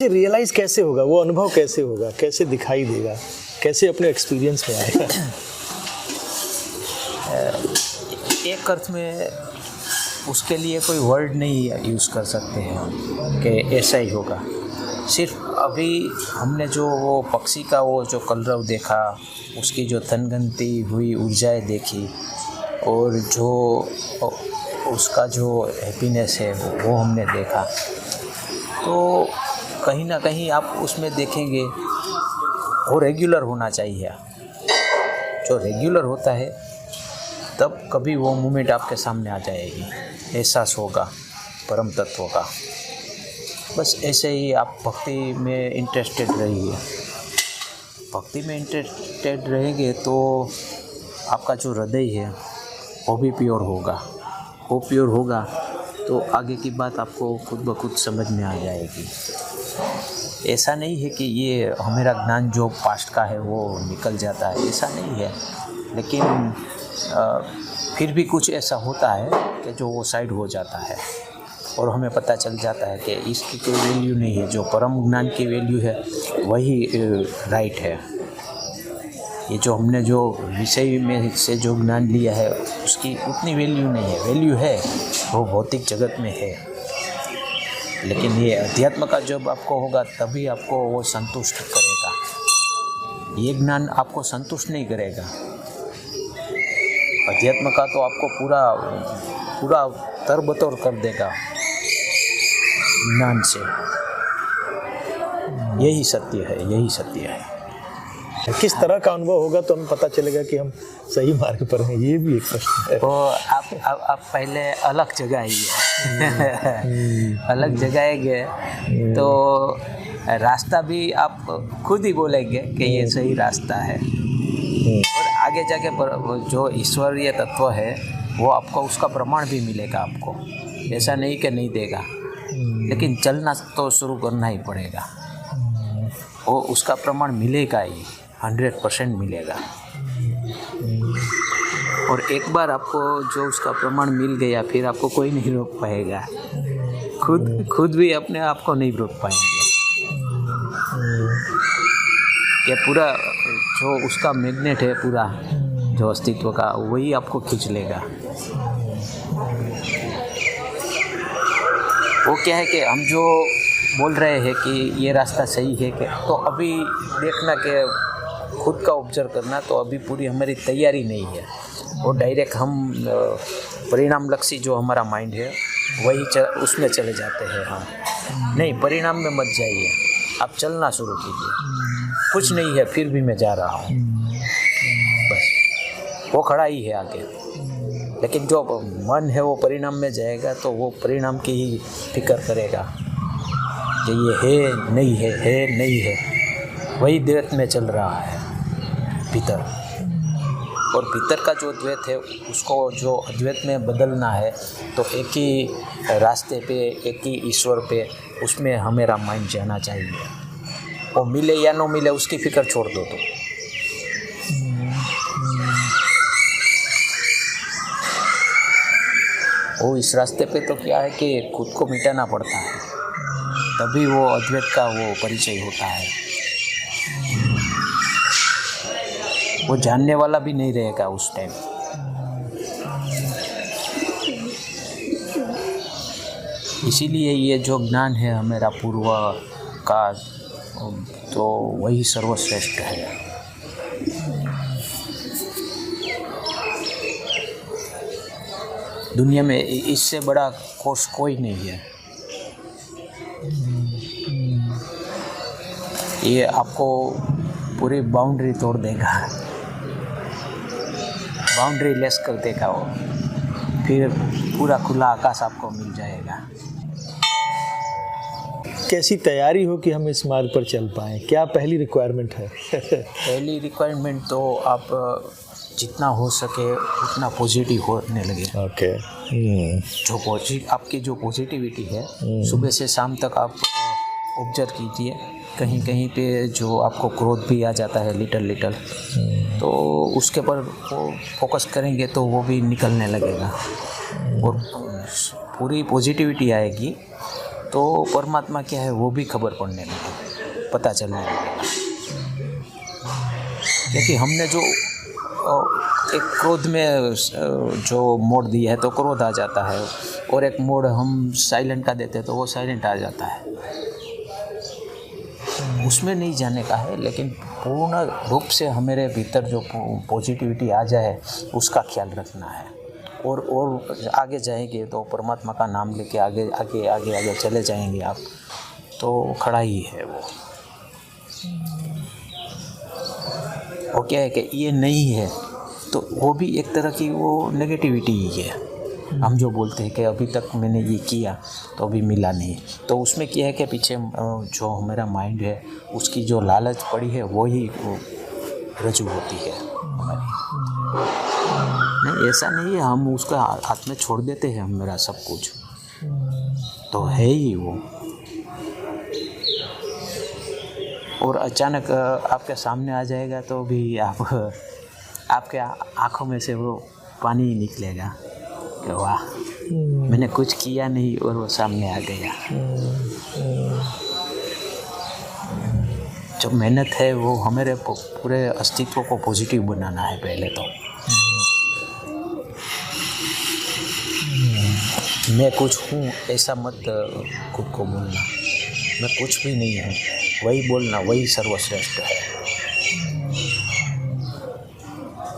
Realise कैसे होगा, वो अनुभव कैसे होगा, कैसे दिखाई देगा, कैसे अपने एक्सपीरियंस में आएगा? एक अर्थ में उसके लिए कोई वर्ड नहीं यूज़ कर सकते हैं कि ऐसा ही होगा। सिर्फ अभी हमने जो वो पक्षी का वो जो कलरव देखा, उसकी जो तनगनती हुई ऊर्जाएं देखी और जो उसका जो हैप्पीनेस है वो हमने देखा, तो कहीं ना कहीं आप उसमें देखेंगे वो रेगुलर होना चाहिए। जो रेगुलर होता है तब कभी वो मोमेंट आपके सामने आ जाएगी, एहसास होगा परम तत्व का। बस ऐसे ही आप भक्ति में इंटरेस्टेड रहिए। भक्ति में इंटरेस्टेड रहेंगे तो आपका जो हृदय है वो भी प्योर होगा। वो प्योर होगा तो आगे की बात आपको खुद ब खुद समझ में आ जाएगी। ऐसा नहीं है कि ये हमारा ज्ञान जो पास्ट का है वो निकल जाता है, ऐसा नहीं है। लेकिन फिर भी कुछ ऐसा होता है कि जो वो साइड हो जाता है और हमें पता चल जाता है कि इसकी कोई वैल्यू नहीं है। जो परम ज्ञान की वैल्यू है वही राइट है। ये जो हमने जो विषय में से जो ज्ञान लिया है उसकी उतनी वैल्यू नहीं है। वैल्यू है, वो भौतिक जगत में है, लेकिन ये अध्यात्म का जब आपको होगा तभी आपको वो संतुष्ट करेगा। ये ज्ञान आपको संतुष्ट नहीं करेगा। अध्यात्म का तो आपको पूरा तरबतर कर देगा ज्ञान से। यही सत्य है, यही सत्य है। किस तरह का अनुभव होगा तो हमें पता चलेगा कि हम सही मार्ग पर हैं, ये भी एक प्रश्न है। तो आप पहले अलग जगह आइए। अलग जगह गए तो रास्ता भी आप खुद ही बोलेंगे कि ये सही रास्ता है। और आगे जाके जो ईश्वरीय तत्व है वो आपको उसका प्रमाण भी मिलेगा। आपको ऐसा नहीं कि नहीं देगा, लेकिन चलना तो शुरू करना ही पड़ेगा। वो उसका प्रमाण मिलेगा ही, 100% मिलेगा। और एक बार आपको जो उसका प्रमाण मिल गया फिर आपको कोई नहीं रोक पाएगा। खुद भी अपने आप को नहीं रोक पाएंगे कि पूरा जो उसका मैग्नेट है, पूरा जो अस्तित्व का, वही आपको खींच लेगा। वो क्या है कि हम जो बोल रहे हैं कि ये रास्ता सही है, कि तो अभी देखना कि खुद का ऑब्जर्व करना, तो अभी पूरी हमारी तैयारी नहीं है। और डायरेक्ट हम परिणाम लक्षी जो हमारा माइंड है वही उसमें चले जाते हैं हम। नहीं, परिणाम में मत जाइए, आप चलना शुरू कीजिए। कुछ नहीं है फिर भी मैं जा रहा हूँ, बस वो खड़ा ही है आगे। लेकिन जो मन है वो परिणाम में जाएगा तो वो परिणाम की ही फिक्र करेगा कि ये है नहीं है नहीं है। वही द्वैत में चल रहा है भीतर। और भीतर का जो द्वैत है उसको जो अद्वैत में बदलना है तो एक ही रास्ते पे, एक ही ईश्वर पे, उसमें हमारा माइंड जाना चाहिए। वो मिले या न मिले उसकी फिक्र छोड़ दो। तो वो इस रास्ते पे तो क्या है कि खुद को मिटाना पड़ता है, तभी वो अद्वैत का वो परिचय होता है। वो जानने वाला भी नहीं रहेगा उस टाइम। इसीलिए ये जो ज्ञान है हमारा पूर्व का, तो वही सर्वश्रेष्ठ है। दुनिया में इससे बड़ा कोर्स कोई नहीं है। ये आपको पूरी बाउंड्री तोड़ देगा, बाउंड्री लेस कर देगा वो। फिर पूरा खुला आकाश आपको मिल जाएगा। कैसी तैयारी हो कि हम इस मार्ग पर चल पाएँ? क्या पहली रिक्वायरमेंट है? पहली रिक्वायरमेंट तो आप जितना हो सके उतना पॉजिटिव होने लगे। ओके। जो आपकी जो पॉजिटिविटी है सुबह से शाम तक आप ऑब्जर्व कीजिए। कहीं कहीं पे जो आपको क्रोध भी आ जाता है लिटल, तो उसके पर वो फोकस करेंगे तो वो भी निकलने लगेगा और पूरी पॉजिटिविटी आएगी। तो परमात्मा क्या है वो भी खबर पड़ने लगे, पता चलने लगेगा। क्योंकि हमने जो एक क्रोध में जो मोड़ दिया है तो क्रोध आ जाता है, और एक मोड़ हम साइलेंट का देते हैं तो वो साइलेंट आ जाता है। उसमें नहीं जाने का है, लेकिन पूर्ण रूप से हमारे भीतर जो पॉजिटिविटी आ जाए उसका ख्याल रखना है। और आगे जाएंगे तो परमात्मा का नाम लेके आगे आगे आगे आगे चले जाएंगे आप, तो खड़ा ही है वो। और क्या है कि ये नहीं है तो वो भी एक तरह की वो नेगेटिविटी ही है। हम जो बोलते हैं कि अभी तक मैंने ये किया तो अभी मिला नहीं, तो उसमें क्या है कि पीछे जो हमारा माइंड है उसकी जो लालच पड़ी है वो ही रजू होती है हमारी। नहीं, ऐसा नहीं है हम उसका हाथ में छोड़ देते हैं हमारा सब कुछ, तो है ही वो। और अचानक आपके सामने आ जाएगा तो भी आपके आँखों में से वो पानी निकलेगा कि वाह, मैंने कुछ किया नहीं और वो सामने आ गया। जो मेहनत है वो हमारे पूरे अस्तित्व को पॉजिटिव बनाना है पहले तो। मैं कुछ हूँ ऐसा मत खुद को बोलना, मैं कुछ भी नहीं हूँ, वही बोलना, वही सर्वश्रेष्ठ है।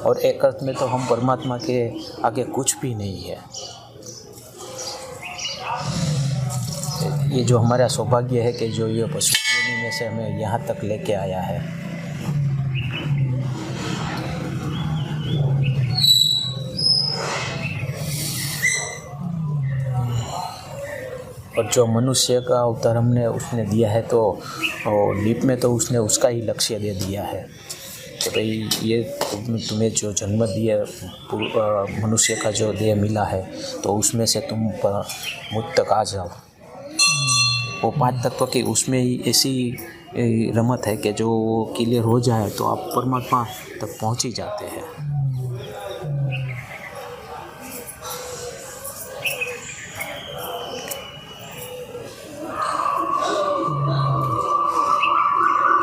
और एक अर्थ में तो हम परमात्मा के आगे कुछ भी नहीं है। ये जो हमारा सौभाग्य है कि जो ये पशु योनि में से हमें यहाँ तक लेके आया है। और जो मनुष्य का अवतार हमने उसने दिया है तो लीप में तो उसने उसका ही लक्ष्य दे दिया है कि भाई ये तुम्हें जो जन्म दिया मनुष्य का जो देह मिला है तो उसमें से तुम मुझ तक आ जाओ। वो 5 तत्व की उसमें ही ऐसी रमत है कि जो क्लियर हो जाए तो आप परमात्मा तक पहुंच ही जाते हैं।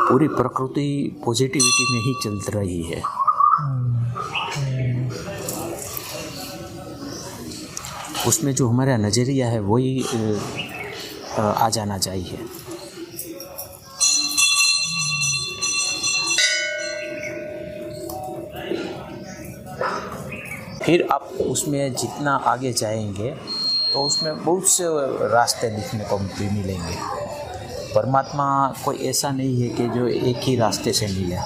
पूरी प्रकृति पॉजिटिविटी में ही चल रही है। उसमें जो हमारा नज़रिया है वही आ जाना चाहिए। फिर आप उसमें जितना आगे जाएंगे तो उसमें बहुत से रास्ते दिखने को भी मिलेंगे। परमात्मा कोई ऐसा नहीं है कि जो एक ही रास्ते से मिले,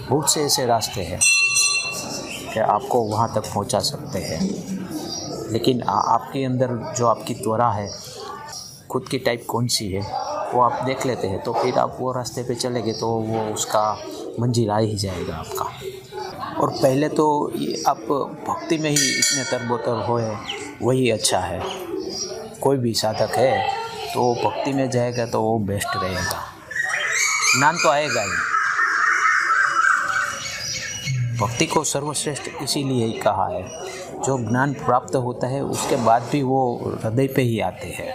बहुत से ऐसे रास्ते हैं कि आपको वहाँ तक पहुँचा सकते हैं। लेकिन आपके अंदर जो आपकी त्वरा है, खुद की टाइप कौन सी है वो आप देख लेते हैं, तो फिर आप वो रास्ते पे चलेंगे तो वो उसका मंजिल आ ही जाएगा आपका। और पहले तो आप भक्ति में ही इतने तरबतर होए वही अच्छा है। कोई भी साधक है तो भक्ति में जाएगा तो वो बेस्ट रहेगा। ज्ञान तो आएगा ही। भक्ति को सर्वश्रेष्ठ इसीलिए ही कहा है। जो ज्ञान प्राप्त होता है उसके बाद भी वो हृदय पे ही आते हैं।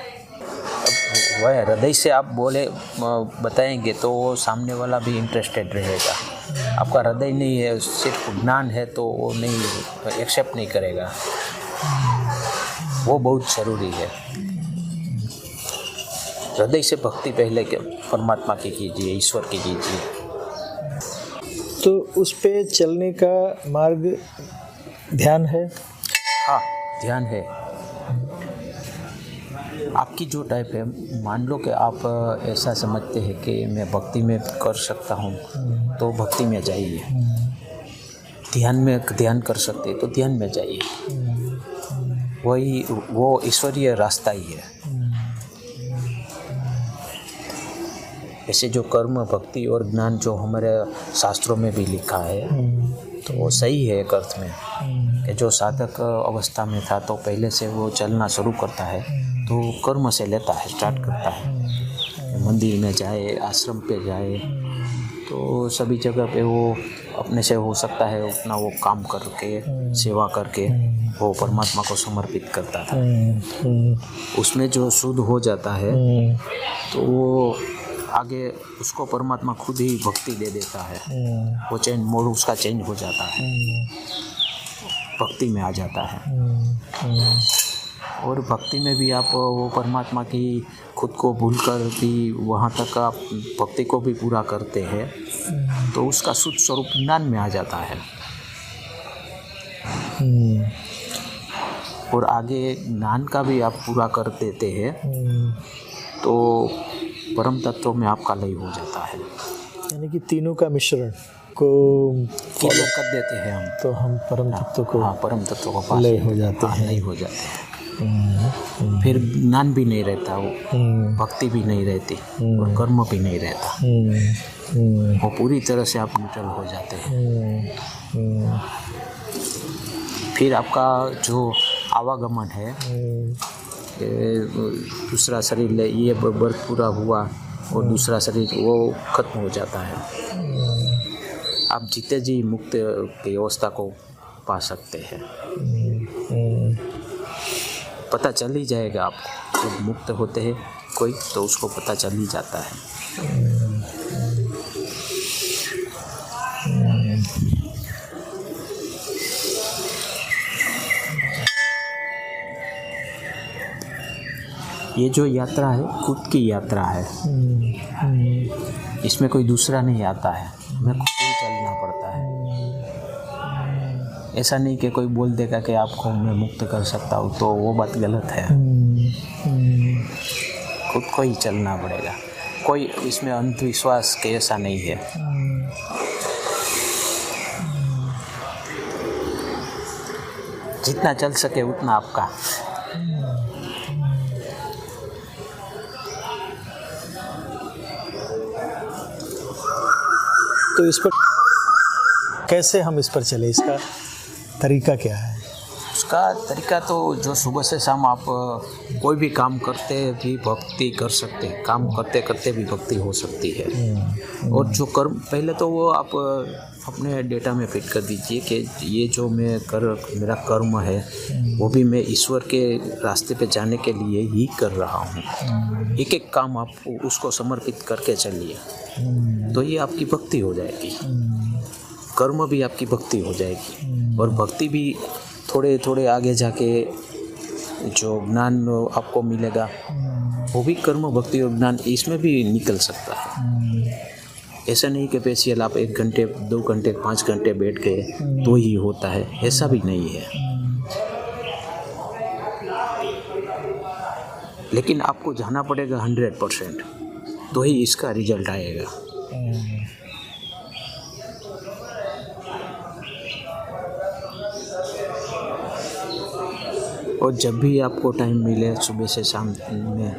वह हृदय से आप बोले बताएंगे तो वो सामने वाला भी इंटरेस्टेड रहेगा। आपका हृदय नहीं है, सिर्फ ज्ञान है तो वो नहीं एक्सेप्ट नहीं करेगा। वो बहुत ज़रूरी है। हृदय से भक्ति पहले के परमात्मा की कीजिए, ईश्वर की कीजिए। तो उस पे चलने का मार्ग ध्यान है। हाँ, ध्यान है। आपकी जो टाइप है, मान लो कि आप ऐसा समझते हैं कि मैं भक्ति में कर सकता हूँ तो भक्ति में जाइए। ध्यान में ध्यान कर सकते तो ध्यान में जाइए। वो ईश्वरीय रास्ता ही है। ऐसे जो कर्म, भक्ति और ज्ञान जो हमारे शास्त्रों में भी लिखा है तो वो सही है एक अर्थ में कि जो साधक अवस्था में था तो पहले से वो चलना शुरू करता है तो कर्म से लेता है, स्टार्ट करता है। मंदिर में जाए, आश्रम पे जाए तो सभी जगह पे वो अपने से हो सकता है अपना वो काम करके सेवा करके वो परमात्मा को समर्पित करता था। उसमें जो शुद्ध हो जाता है तो वो आगे उसको परमात्मा खुद ही भक्ति दे देता है। वो चेंज मोड उसका चेंज हो जाता है, भक्ति में आ जाता है। और भक्ति में भी आप वो परमात्मा की खुद को भूलकर भी वहाँ तक आप भक्ति को भी पूरा करते हैं तो उसका शुद्ध स्वरूप ज्ञान में आ जाता है। और आगे ज्ञान का भी आप पूरा कर देते हैं तो परम तत्व में आपका लय हो जाता है। यानी कि तीनों का मिश्रण को फॉलो कर देते हैं हम, तो हम परम तत्व को, हाँ, परम तत्व को पास लय हो जाते हैं। लय हो जाते हैं। फिर ज्ञान भी नहीं रहता, वो भक्ति भी नहीं रहती और कर्म भी नहीं रहता। वो पूरी तरह से आप न्यूट्रल हो जाते हैं। फिर आपका जो आवागमन है, दूसरा शरीर ये बर्थ पूरा हुआ और दूसरा शरीर वो खत्म हो जाता है। आप जीते जी मुक्त की अवस्था को पा सकते हैं। पता चल ही जाएगा आपको, जब मुक्त होते हैं कोई तो उसको पता चल ही जाता है। ये जो यात्रा है खुद की यात्रा है, इसमें कोई दूसरा नहीं आता है, हमें खुद ही चलना पड़ता है। ऐसा नहीं कि कोई बोल देगा कि आपको मैं मुक्त कर सकता हूँ, तो वो बात गलत है। खुद को ही चलना पड़ेगा, कोई इसमें अंधविश्वास के ऐसा नहीं है। जितना चल सके उतना आपका। तो इस पर कैसे हम इस पर चले, इसका तरीका क्या है? उसका तरीका तो जो सुबह से शाम आप कोई भी काम करते भी भक्ति कर सकते हैं, काम करते करते भी भक्ति हो सकती है। और जो कर्म पहले तो वो आप अपने डेटा में फिट कर दीजिए कि ये जो मेरा कर्म है वो भी मैं ईश्वर के रास्ते पे जाने के लिए ही कर रहा हूँ। एक एक काम आप उसको समर्पित करके चलिए, तो ये आपकी भक्ति हो जाएगी। कर्म भी आपकी भक्ति हो जाएगी और भक्ति भी थोड़े थोड़े आगे जाके जो ज्ञान आपको मिलेगा वो भी कर्म भक्ति और ज्ञान इसमें भी निकल सकता है। ऐसा नहीं कि पेशियल आप 1 घंटे 2 घंटे 5 घंटे बैठ गए तो ही होता है, ऐसा भी नहीं है। लेकिन आपको जाना पड़ेगा 100%, तो ही इसका रिजल्ट आएगा। और जब भी आपको टाइम मिले सुबह से शाम में,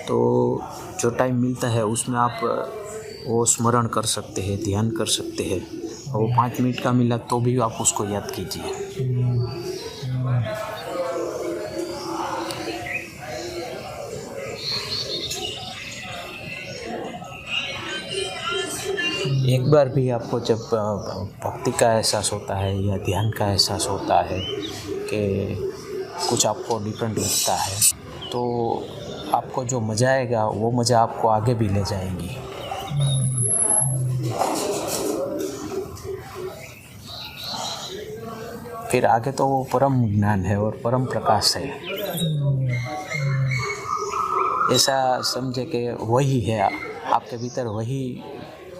तो जो टाइम मिलता है उसमें आप वो स्मरण कर सकते हैं, ध्यान कर सकते हैं। और वो 5 मिनट का मिला तो भी आप उसको याद कीजिए। एक बार भी आपको जब भक्ति का एहसास होता है या ध्यान का एहसास होता है कि कुछ आपको डिफरेंट लगता है, तो आपको जो मज़ा आएगा वो मज़ा आपको आगे भी ले जाएगी। फिर आगे तो वो परम ज्ञान है और परम प्रकाश है। ऐसा समझे कि वही है, आपके भीतर वही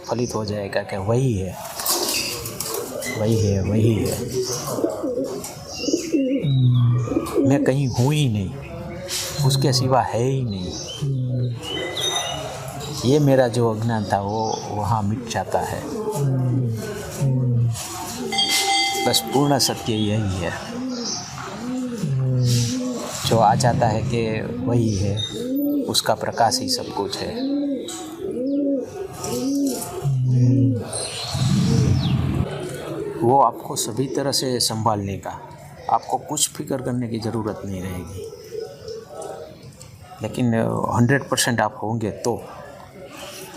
फलित हो जाएगा कि वही है, वही है, वही है। मैं कहीं हूँ ही नहीं, उसके सिवा है ही नहीं। ये मेरा जो अज्ञान था वो वहाँ मिट जाता है। बस पूर्ण सत्य यही है जो आ जाता है कि वही है, उसका प्रकाश ही सब कुछ है। वो आपको सभी तरह से संभाल लेगा, आपको कुछ फिक्र करने की ज़रूरत नहीं रहेगी। लेकिन 100% आप होंगे तो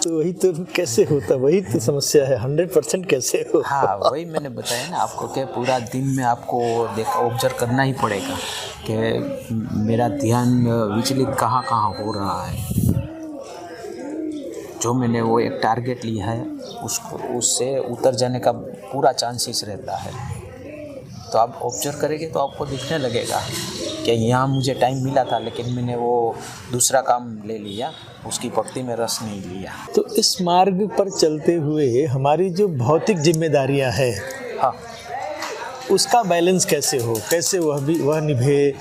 तो वही तो कैसे होता, वही तो समस्या है, 100% कैसे हो। हाँ, वही मैंने बताया ना आपको कि पूरा दिन में आपको ऑब्जर्व करना ही पड़ेगा कि मेरा ध्यान विचलित कहाँ कहाँ हो रहा है। जो मैंने वो एक टारगेट लिया है उसको, उससे उतर जाने का पूरा चांसेस रहता है। तो आप ऑब्जर्व करेंगे तो आपको दिखने लगेगा कि यहाँ मुझे टाइम मिला था लेकिन मैंने वो दूसरा काम ले लिया, उसकी भक्ति में रस नहीं लिया। तो इस मार्ग पर चलते हुए हमारी जो भौतिक जिम्मेदारियां हैं, हाँ, उसका बैलेंस कैसे हो, कैसे वह निभे।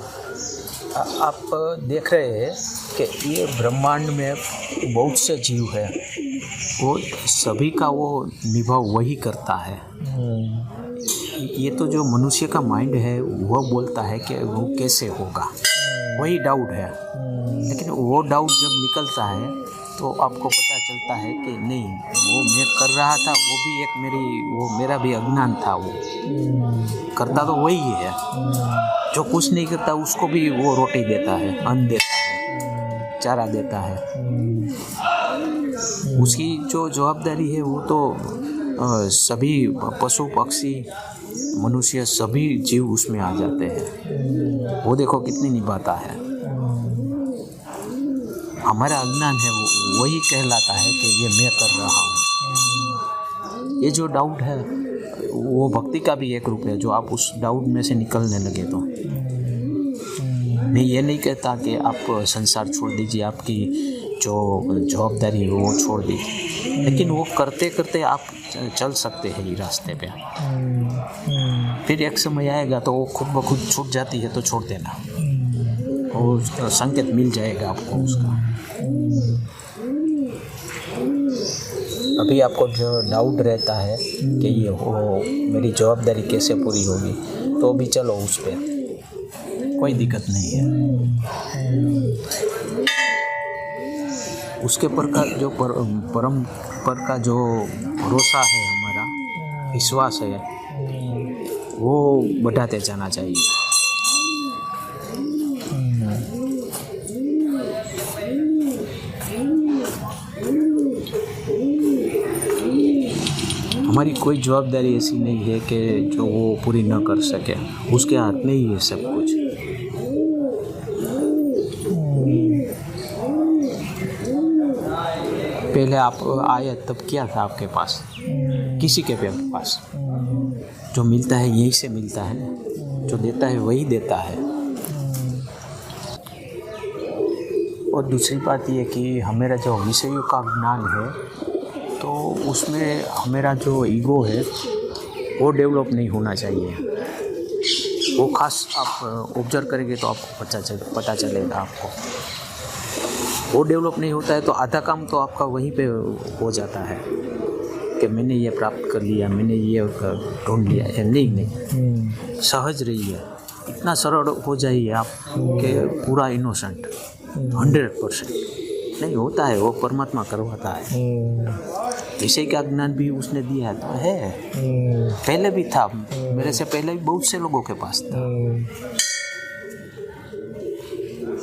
आप देख रहे हैं कि ये ब्रह्मांड में बहुत से जीव है, वो सभी का वो निभाव वही करता है। ये तो जो मनुष्य का माइंड है वह बोलता है कि वो कैसे होगा, वही डाउट है। लेकिन वो डाउट जब निकलता है तो आपको पता चलता है कि नहीं, वो मैं कर रहा था, वो भी एक मेरा भी अज्ञान था। वो करता तो वही है, जो कुछ नहीं करता उसको भी वो रोटी देता है, अन्न देता है, चारा देता है। उसकी जो जवाबदारी है वो तो सभी पशु पक्षी मनुष्य सभी जीव उसमें आ जाते हैं। वो देखो कितनी निभाता है। हमारा अज्ञान है वो वही कहलाता है कि ये मैं कर रहा हूँ। ये जो डाउट है वो भक्ति का भी एक रूप है। जो आप उस डाउट में से निकलने लगे तो मैं ये नहीं कहता कि आप संसार छोड़ दीजिए, आपकी जो जवाबदारी है वो छोड़ दीजिए, लेकिन वो करते करते आप चल सकते हैं ये रास्ते पे। फिर एक समय आएगा तो वो खुद ब खुद छूट जाती है तो छोड़ देना, और संकेत मिल जाएगा आपको उसका। अभी आपको जो डाउट रहता है कि ये हो मेरी जवाबदारी कैसे पूरी होगी, तो भी चलो उस पर, कोई दिक्कत नहीं है। उसके पर का जो परम पर का जो भरोसा है, हमारा विश्वास है, वो बढ़ाते जाना चाहिए। हमारी कोई जवाबदारी ऐसी नहीं है कि जो वो पूरी न कर सके, उसके हाथ में ही है सब कुछ। पहले आप आए तब क्या था आपके पास? किसी के पास जो मिलता है यहीं से मिलता है ना, जो देता है वही देता है। और दूसरी बात ये कि हमारा जो विषयों का ज्ञान है तो उसमें हमारा जो ईगो है वो डेवलप नहीं होना चाहिए। वो खास आप ऑब्जर्व करेंगे तो आपको पता चलेगा आपको। वो डेवलप नहीं होता है तो आधा काम तो आपका वहीं पे हो जाता है कि मैंने ये प्राप्त कर लिया, मैंने ये ढूंढ लिया है। नहीं, सहज रहिए, इतना सरल हो जाइए आप कि पूरा इनोसेंट 100% नहीं होता है, वो परमात्मा करवाता है। विषय का ज्ञान भी उसने दिया तो है, पहले भी था, मेरे से पहले भी बहुत से लोगों के पास था।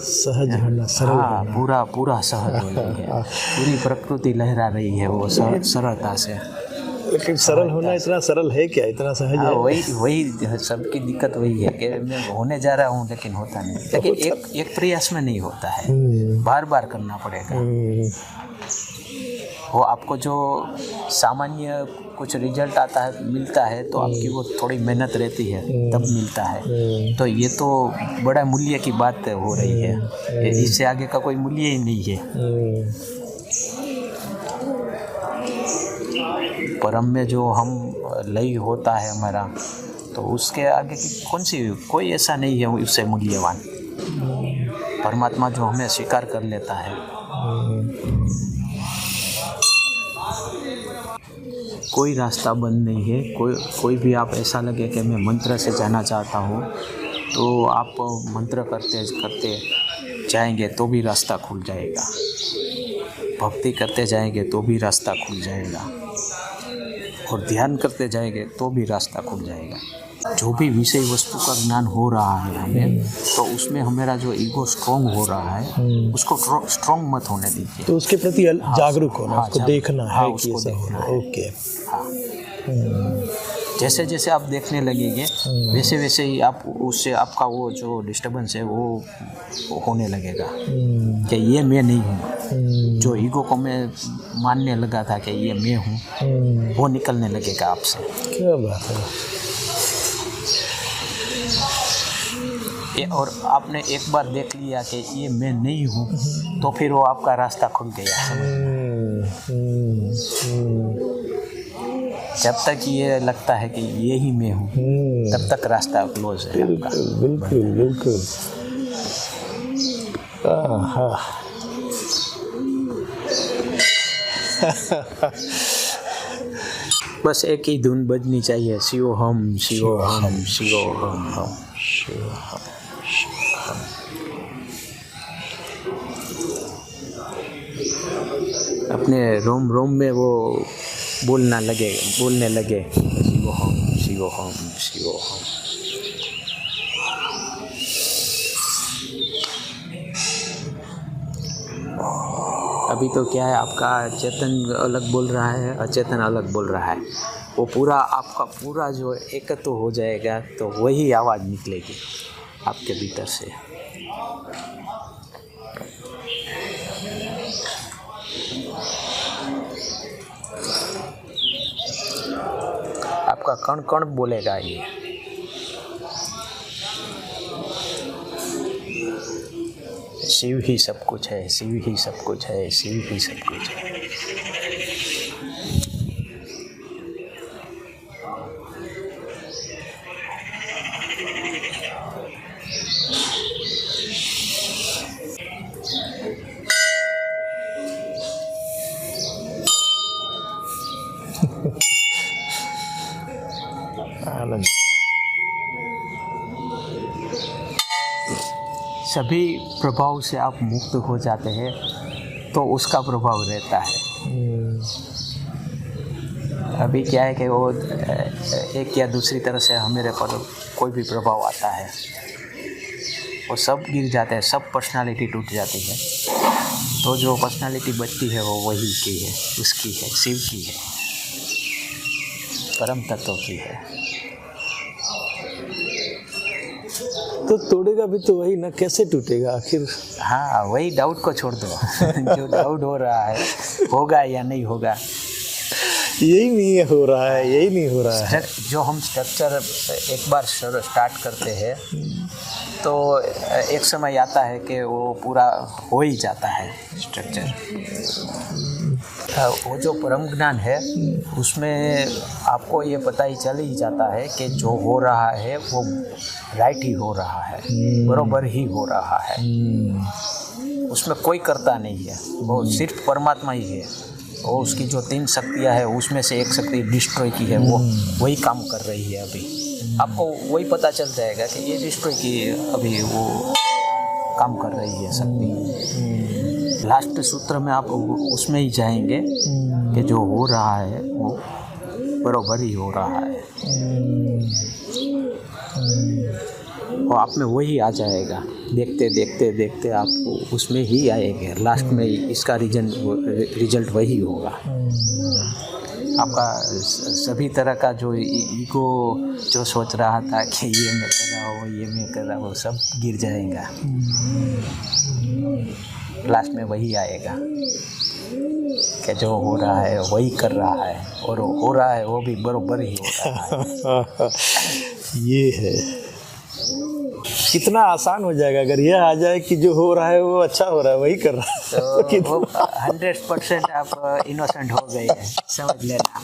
सहज होना, सरल होना। पूरा सहज हो रही है, पूरी प्रकृति लहरा रही है वो सरलता से। लेकिन सरल होना इतना सरल है क्या, इतना सहज है? वही सबकी दिक्कत वही है कि मैं होने जा रहा हूँ लेकिन होता नहीं। लेकिन एक प्रयास में नहीं होता है, बार बार करना पड़ेगा। वो आपको जो सामान्य कुछ रिजल्ट आता है मिलता है तो आपकी वो थोड़ी मेहनत रहती है तब मिलता है। तो ये तो बड़ा मूल्य की बात हो रही है, इससे आगे का कोई मूल्य ही नहीं है। परम में जो हम लय होता है हमारा, तो उसके आगे की कौन सी कोई ऐसा नहीं है उससे मूल्यवान। परमात्मा जो हमें स्वीकार कर लेता है, कोई रास्ता बंद नहीं है। कोई भी आप ऐसा लगे कि मैं मंत्र से जाना चाहता हूँ तो आप मंत्र करते करते जाएंगे तो भी रास्ता खुल जाएगा, भक्ति करते जाएंगे तो भी रास्ता खुल जाएगा, और ध्यान करते जाएंगे तो भी रास्ता खुल जाएगा। जो भी विषय वस्तु का ज्ञान हो रहा है हमें, तो उसमें हमारा जो ईगो स्ट्रॉन्ग हो रहा है उसको स्ट्रॉन्ग मत होने दीजिए। तो उसके प्रति जागरूक होना, उसको देखना है कि उसको ऐसा देखना होना। है। ओके। जैसे जैसे आप देखने लगेंगे वैसे वैसे ही आप उससे आपका वो जो डिस्टर्बेंस है वो होने लगेगा कि ये मैं नहीं हूँ। जो ईगो को मैं मानने लगा था कि ये मैं हूँ, वो निकलने लगेगा आपसे। क्या बात है। और आपने एक बार देख लिया कि ये मैं नहीं हूँ, तो फिर वो आपका रास्ता खुल गया। जब तक ये लगता है कि ये ही मैं हूँ, तब तक रास्ता क्लोज है आपका। बिल्कुल बिल्कुल। बस एक ही धुन बजनी चाहिए, शिवो हम शिवो हम शिवो हम। अपने रोम रोम में वो बोलने लगे शिवो हम शिवो हम शिवो हम। अभी तो क्या है, आपका चेतन अलग बोल रहा है, अचेतन अलग बोल रहा है। वो पूरा आपका पूरा जो एकत्व हो जाएगा, तो वही आवाज़ निकलेगी आपके भीतर से। आपका कण कण बोलेगा ये। शिव ही सब कुछ है, शिव ही सब कुछ है, शिव ही सब कुछ है। आनंद। सभी प्रभाव से आप मुक्त हो जाते हैं, तो उसका प्रभाव रहता है। अभी क्या है कि वो एक या दूसरी तरह से हमारे पर कोई भी प्रभाव आता है, वो सब गिर जाते हैं, सब पर्सनालिटी टूट जाती है। तो जो पर्सनालिटी बचती है वो वही की है, उसकी है, शिव की है, परम तत्व की है। तो तोड़ेगा भी तो वही ना, कैसे टूटेगा आखिर? हाँ, वही डाउट को छोड़ दो। जो डाउट हो रहा है होगा या नहीं होगा, यही नहीं हो रहा है, यही नहीं हो रहा है। जो हम स्ट्रक्चर एक बार स्टार्ट करते हैं, तो एक समय आता है कि वो पूरा हो ही जाता है स्ट्रक्चर। वो जो परम ज्ञान है, उसमें आपको ये पता ही चल ही जाता है कि जो हो रहा है वो राइट ही हो रहा है, बरोबर ही हो रहा है। उसमें कोई करता नहीं है, वो सिर्फ परमात्मा ही है। वो उसकी जो 3 शक्तियाँ है, उसमें से एक शक्ति डिस्ट्रॉय की है, वो वही काम कर रही है। अभी आपको वही पता चल जाएगा कि ये डिस्ट्रॉय की अभी वो काम कर रही है शक्ति। लास्ट सूत्र में आप उसमें ही जाएंगे कि जो हो रहा है वो बरोबर ही हो रहा है, और आप में वही आ जाएगा। देखते देखते देखते आप उसमें ही आएंगे, लास्ट में इसका रिजल्ट वही होगा। आपका सभी तरह का जो ईगो जो सोच रहा था कि ये मैं कर रहा हूँ, ये मैं कर रहा हूँ, सब गिर जाएगा। लास्ट में वही आएगा कि जो हो रहा है वही कर रहा है, और हो रहा है वो भी बरोबर ही हो रहा है। ये है, कितना आसान हो जाएगा अगर यह आ जाए कि जो हो रहा है वो अच्छा हो रहा है, वही कर रहा है। तो वो 100% आप इनोसेंट हो गए हैं, समझ लेना।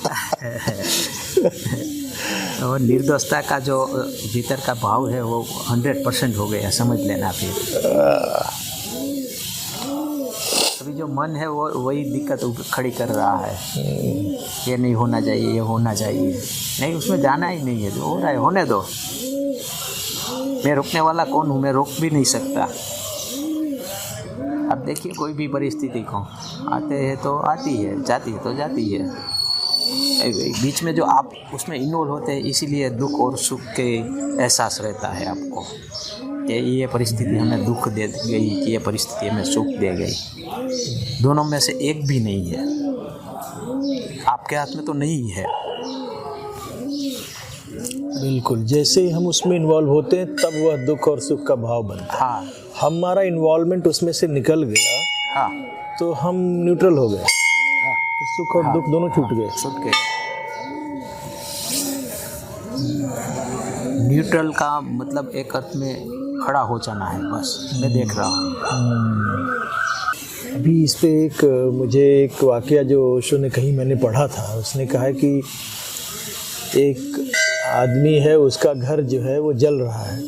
और निर्दोषता का जो भीतर का भाव है वो 100% हो गया, समझ लेना। फिर अभी जो मन है वो वही दिक्कत खड़ी कर रहा है, ये नहीं होना चाहिए, ये होना चाहिए। नहीं, उसमें जाना ही नहीं है, जो हो रहा है होने दो। मैं रोकने वाला कौन हूँ? मैं रोक भी नहीं सकता। अब देखिए, कोई भी परिस्थिति को आते हैं तो आती है, जाती है तो जाती है। बीच में जो आप उसमें इन्वॉल्व होते हैं, इसीलिए दुख और सुख के एहसास रहता है आपको कि ये परिस्थिति हमें दुख दे गई, कि ये परिस्थिति हमें सुख दे गई। दोनों में से एक भी नहीं है, आपके हाथ में तो नहीं है। बिल्कुल, जैसे ही हम उसमें इन्वॉल्व होते हैं तब वह दुख और सुख का भाव बनता है। हाँ हमारा इन्वॉल्वमेंट उसमें से निकल गया हाँ तो हम न्यूट्रल हो गए, हाँ, सुख और दुख दोनों छूट गए। छूट गए। न्यूट्रल का मतलब एक अर्थ में खड़ा हो जाना है, बस मैं देख रहा हूँ। अभी इस पे मुझे एक वाकया जो ओशो ने कहीं मैंने पढ़ा था, उसने कहा है कि एक आदमी है, उसका घर जो है वो जल रहा है,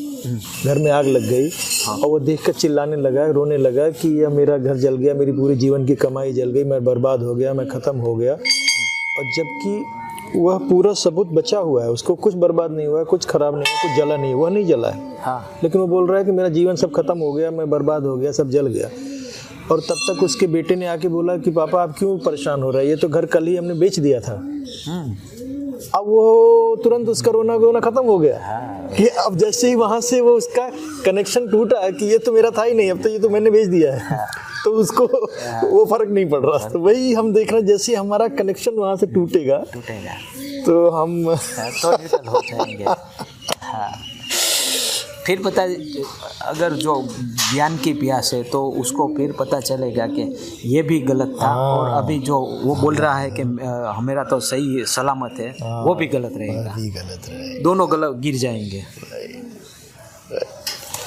घर में आग लग गई। हाँ। और वो देखकर चिल्लाने लगा, रोने लगा कि यह मेरा घर जल गया, मेरी पूरी जीवन की कमाई जल गई, मैं बर्बाद हो गया, मैं ख़त्म हो गया। और जबकि वह पूरा सबूत बचा हुआ है, उसको कुछ बर्बाद नहीं हुआ है, कुछ ख़राब नहीं हुआ, कुछ जला नहीं, वह नहीं जला है। हाँ। लेकिन वो बोल रहा है कि मेरा जीवन सब खत्म हो गया, मैं बर्बाद हो गया, सब जल गया। और तब तक उसके बेटे ने आके बोला कि पापा आप क्यों परेशान हो रहे हैं, ये तो घर कल ही हमने बेच दिया था। अब वो तुरंत उसका रोना गोना खत्म हो गया। हाँ। कि अब जैसे ही वहाँ से वो उसका कनेक्शन टूटा कि ये तो मेरा था ही नहीं, अब तो ये तो मैंने बेच दिया है। तो उसको वो फर्क नहीं पड़ रहा। तो वही हम देख रहे हैं, जैसे हमारा कनेक्शन वहाँ से टूटेगा तो हम तो न्यूट्रल हो जाएंगे। हाँ। फिर पता, अगर जो ज्ञान की प्यास है तो उसको फिर पता चलेगा कि ये भी गलत था। और अभी जो वो बोल रहा है कि मेरा तो सही सलामत है, वो भी गलत रहेगा, दोनों गलत गिर जाएंगे।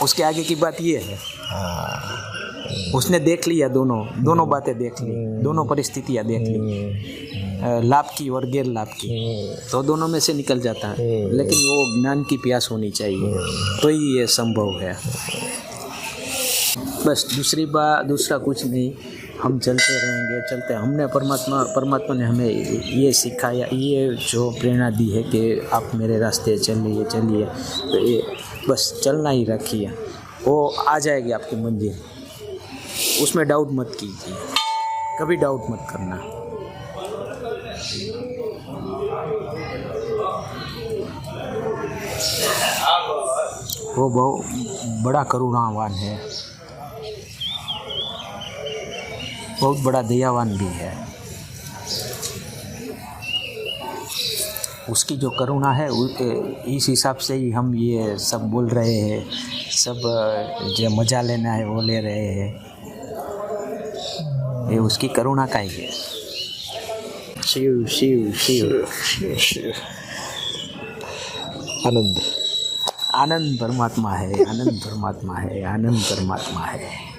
उसके आगे की बात ये है, उसने देख लिया, दोनों बातें देख ली, दोनों परिस्थितियाँ देख ली, लाभ की और गैर लाभ की, तो दोनों में से निकल जाता है। लेकिन वो ज्ञान की प्यास होनी चाहिए, तो ही ये संभव है। बस दूसरा कुछ नहीं, हम चलते रहेंगे। हमने परमात्मा ने हमें ये सिखाया, ये जो प्रेरणा दी है कि आप मेरे रास्ते चलिए, तो ये बस चलना ही रखिए, वो आ जाएगी आपकी मंजिल। उसमें डाउट मत कीजिए, कभी डाउट मत करना। वो बहुत बड़ा करुणावान है, बहुत बड़ा दयावान भी है। उसकी जो करुणा है इस हिसाब से ही हम ये सब बोल रहे हैं, सब जो मज़ा लेना है वो ले रहे हैं, ये उसकी करुणा का ही है। शिव शिव शिव शिव। आनंद परमात्मा है, आनंद परमात्मा है, आनंद परमात्मा है।